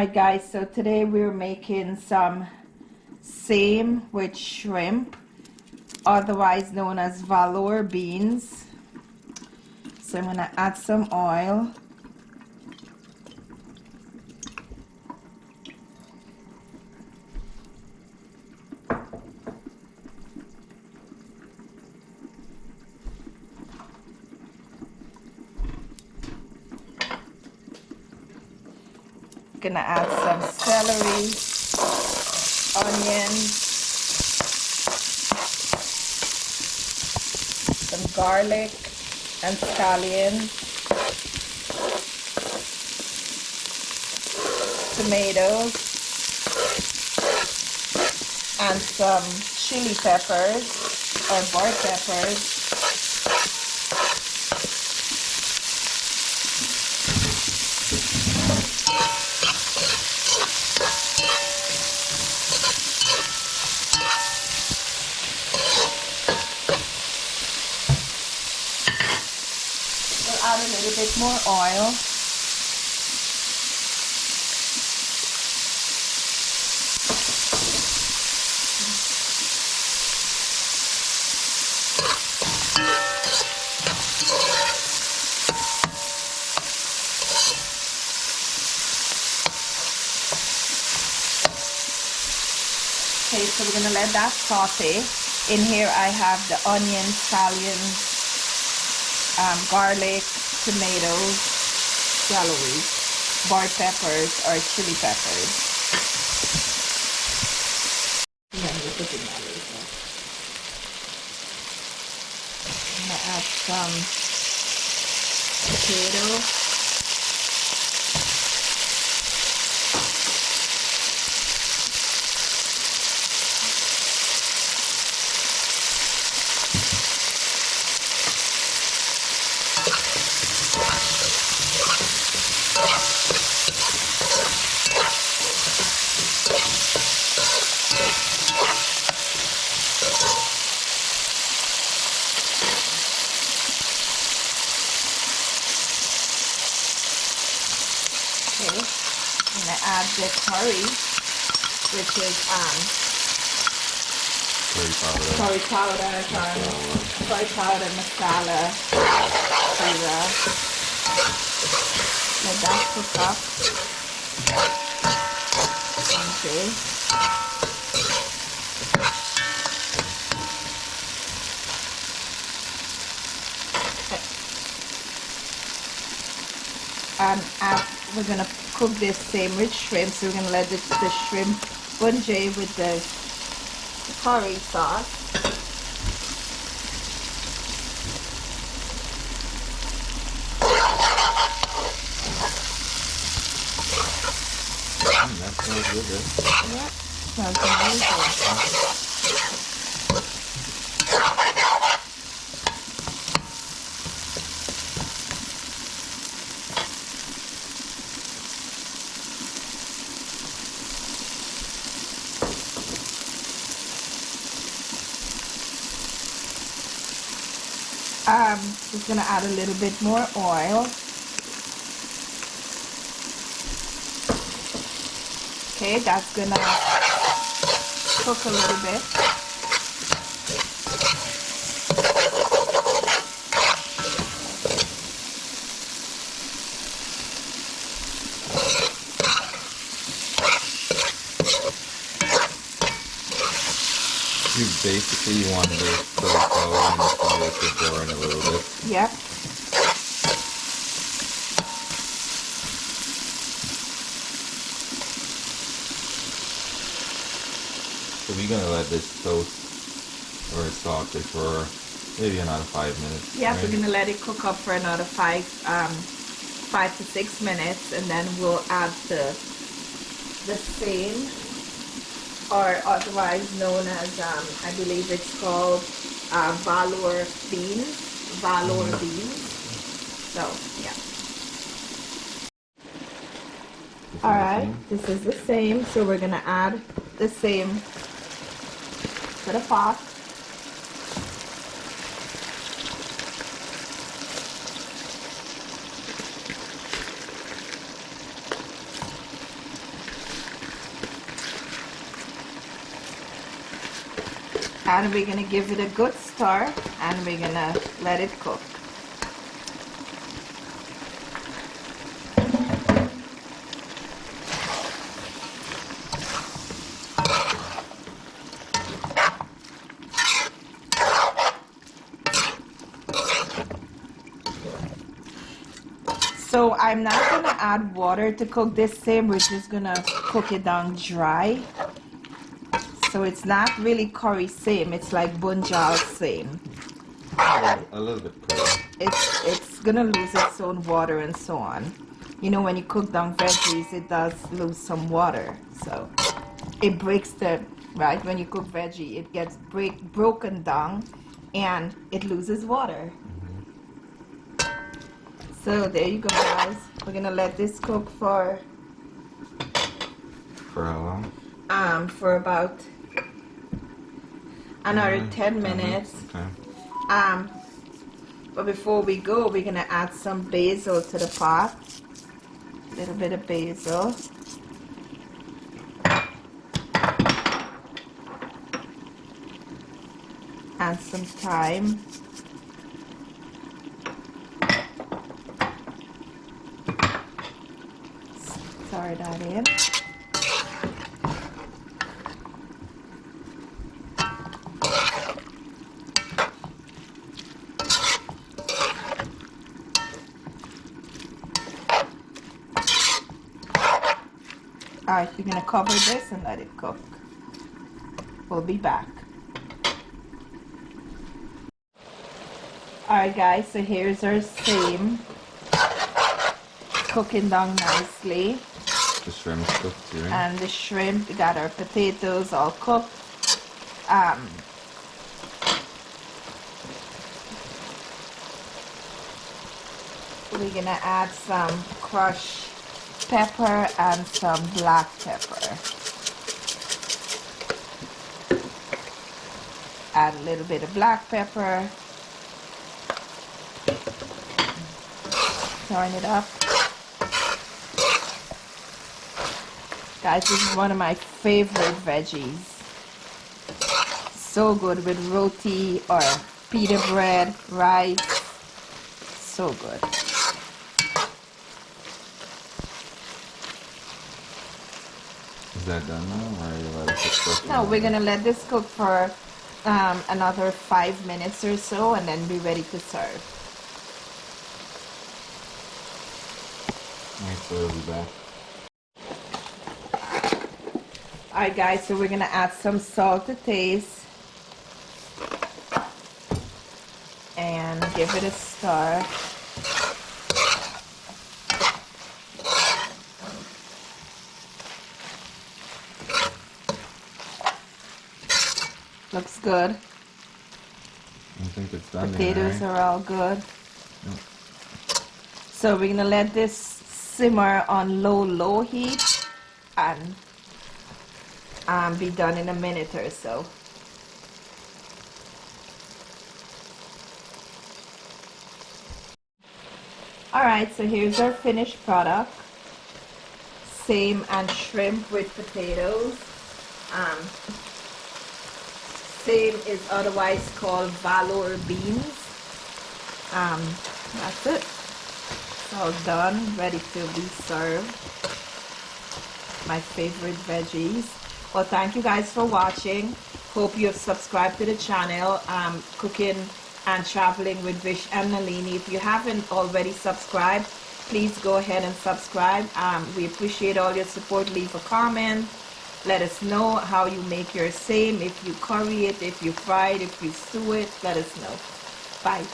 Alright guys, so today we're making some Saime with shrimp, otherwise known as velour beans. So I'm going to add some oil. Gonna add some celery, onions, some garlic and scallions, tomatoes, and some chili peppers or bell peppers. Add a little bit more oil. Okay, so we're going to let that saute. In here I have the onions, scallions, garlic, tomatoes, celery, bell peppers or chili peppers. And then we put in that later. I'm gonna add some potato. Okay, I'm gonna add the curry, which is curry powder, masala, patra. Let that cook up. Okay. We're gonna cook this same with shrimp, so we're gonna let the shrimp bungee with the curry sauce. That smells good. Yeah, smells amazing. Just gonna add a little bit more oil. Okay, that's gonna cook a little bit. You basically want to cauliflower and the fire to burn a little bit. Yep. So we're gonna let this toast or saute for maybe another 5 minutes. Yeah, right? we're gonna let it cook up for another 5 to 6 minutes, and then we'll add the same, or otherwise known as I believe it's called velour beans. Beans. So yeah. Alright, this is the same, so we're gonna add the same to the pot. And we're gonna give it a good stir and we're gonna let it cook. So I'm not gonna add water to cook this same, we're just gonna cook it down dry. So it's not really curry same, it's like bunjal same. A little bit curry. It's gonna lose its own water and so on. You know, when you cook down veggies, it does lose some water. So it breaks the, right? When you cook veggie, it gets broken down and it loses water. So there you go, guys. We're gonna let this cook for how long? For about another 10 minutes. Okay. But before we go, we're gonna add some basil to the pot. A little bit of basil. And some thyme. Stir that in. Alright, we're gonna cover this and let it cook. We'll be back. Alright guys, so here's our same. Cooking down nicely. The shrimp's cooked too, right? And the shrimp, we got our potatoes all cooked. We're gonna add some crushed pepper and some black pepper. Add a little bit of black pepper. Turn it up. Guys, this is one of my favorite veggies. So good with roti or pita bread, rice. So good. Is that done now, or are you let it cook? No, we're gonna let this cook for another 5 minutes or so, and then be ready to serve. Alright, so we'll be back. Alright guys, so we're gonna add some salt to taste. And give it a stir. Looks good. I think it's done. Potatoes there, are all good. Yep. So we're gonna let this simmer on low heat and be done in a minute or so. Alright, so here's our finished product. Same and shrimp with potatoes. Same is otherwise called vindaloo beans. That's it. It's all done, ready to be served. My favorite veggies. Well, thank you guys for watching. Hope you have subscribed to the channel, Cooking and Traveling with Vish and Nalini. If you haven't already subscribed, please go ahead and subscribe. We appreciate all your support. Leave a comment. Let us know how you make your same. If you curry it, if you fry it, if you stew it, let us know. Bye.